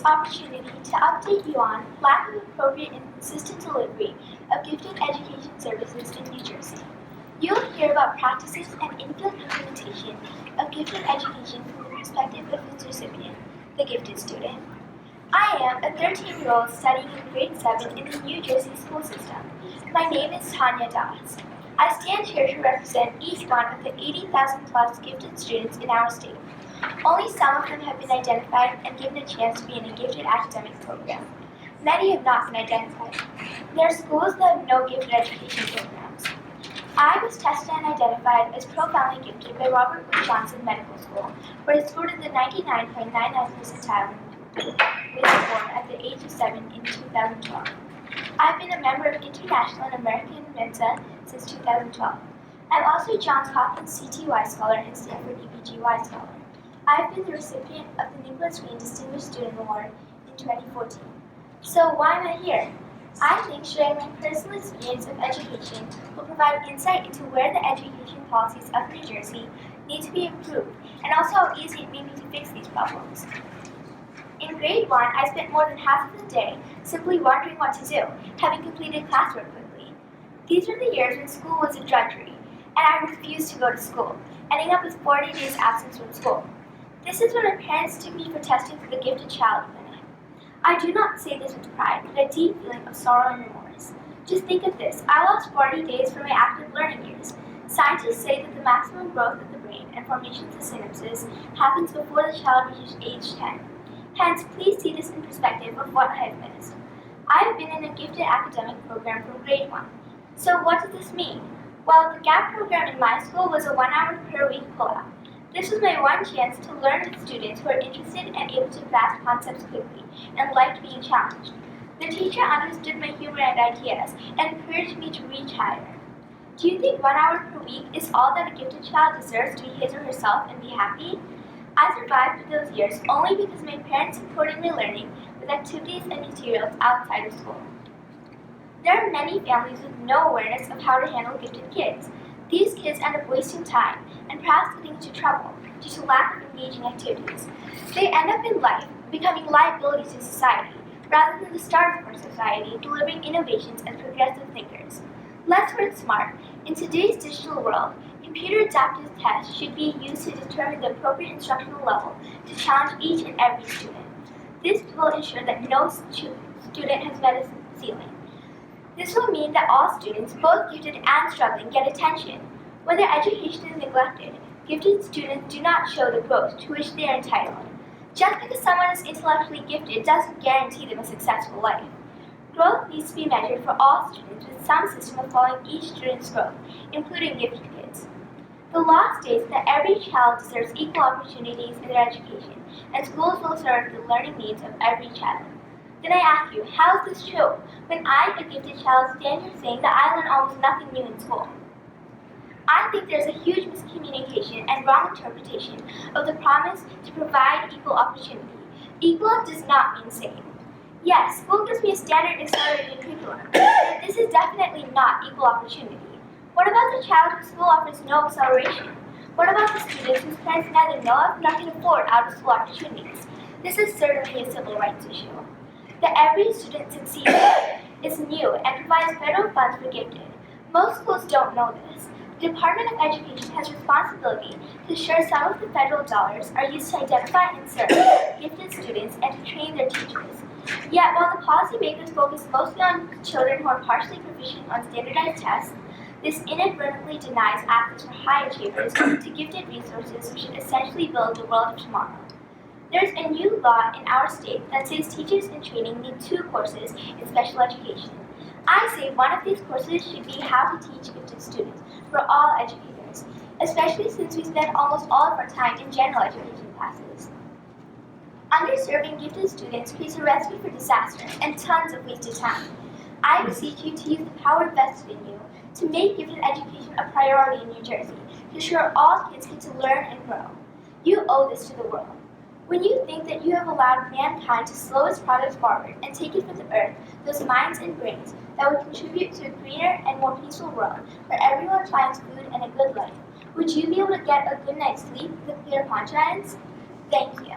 opportunity to update you on lack of appropriate and consistent delivery of gifted education services in New Jersey. You'll hear about practices and in-field implementation of gifted education from the perspective of its recipient, the gifted student. I am a 13-year-old studying in grade 7 in the New Jersey school system. My name is Tanya. I stand here to represent each one of the 80,000 plus gifted students in our state. Only some of them have been identified and given a chance to be in a gifted academic program. Many have not been identified. There are schools that have no gifted education programs. I was tested and identified as profoundly gifted by Robert Wood Johnson Medical School, where I scored in the 99.99 percentile with a form at the age of 7 in 2012. I've been a member of International and American Mensa since 2012. I'm also a Johns Hopkins CTY Scholar and Stanford EBGY Scholar. I've been the recipient of the Nicholas Green Distinguished Student Award in 2014. So why am I here? I think sharing my personal experience of education will provide insight into where the education policies of New Jersey need to be improved, and also how easy it may be to fix these problems. In grade 1, I spent more than half of the day simply wondering what to do, having completed classwork quickly. These were the years when school was a drudgery, and I refused to go to school, ending up with 40 days absence from school. This is when my parents took me for testing for the gifted child clinic. I do not say this with pride, but a deep feeling of sorrow and remorse. Just think of this, I lost 40 days from my active learning years. Scientists say that the maximum growth of the brain and formation of the synapses happens before the child reaches age 10. Hence, please see this in perspective of what I have missed. I have been in a gifted academic program from grade 1. So what does this mean? Well, the GAP program in my school was a 1 hour per week pullout. This was my one chance to learn with students who are interested and able to grasp concepts quickly and liked being challenged. The teacher understood my humor and ideas and encouraged me to reach higher. Do you think 1 hour per week is all that a gifted child deserves to be his or herself and be happy? I survived those years only because my parents supported my learning with activities and materials outside of school. There are many families with no awareness of how to handle gifted kids. These kids end up wasting time and perhaps getting into trouble due to lack of engaging activities. They end up in life becoming liabilities to society rather than the stars of our society, delivering innovations as progressive thinkers. Let's work smart. In today's digital world, computer adaptive tests should be used to determine the appropriate instructional level to challenge each and every student. This will ensure that no student has met a ceiling. This will mean that all students, both gifted and struggling, get attention. When their education is neglected, gifted students do not show the growth to which they are entitled. Just because someone is intellectually gifted doesn't guarantee them a successful life. Growth needs to be measured for all students with some system of following each student's growth, including gifted kids. The law states that every child deserves equal opportunities in their education, and schools will serve the learning needs of every child. Then I ask you, how is this true? When I, a gifted child, stand here saying that I learn almost nothing new in school. I think there's a huge miscommunication and wrong interpretation of the promise to provide equal opportunity. Equal does not mean same. Yes, school gives me a standard accelerated curriculum, but this is definitely not equal opportunity. What about the child whose school offers no acceleration? What about the students whose parents neither know of nor can afford out-of-school opportunities? This is certainly a civil rights issue. That every student succeeds is new and provides federal funds for gifted. Most schools don't know this. The Department of Education has responsibility to ensure some of the federal dollars are used to identify and serve gifted students and to train their teachers. Yet, while the policymakers focus mostly on children who are partially proficient on standardized tests, this inadvertently denies access for high achievers to gifted resources which should essentially build the world of tomorrow. There's a new law in our state that says teachers in training need 2 courses in special education. I say one of these courses should be how to teach gifted students for all educators, especially since we spend almost all of our time in general education classes. Underserving gifted students creates a recipe for disaster and tons of wasted time. I beseech you to use the power vested in you to make gifted education a priority in New Jersey, to ensure all kids get to learn and grow. You owe this to the world. When you think that you have allowed mankind to slow its progress forward and take it from the earth, those minds and brains that would contribute to a greener and more peaceful world where everyone finds food and a good life, would you be able to get a good night's sleep with a clear conscience? Thank you.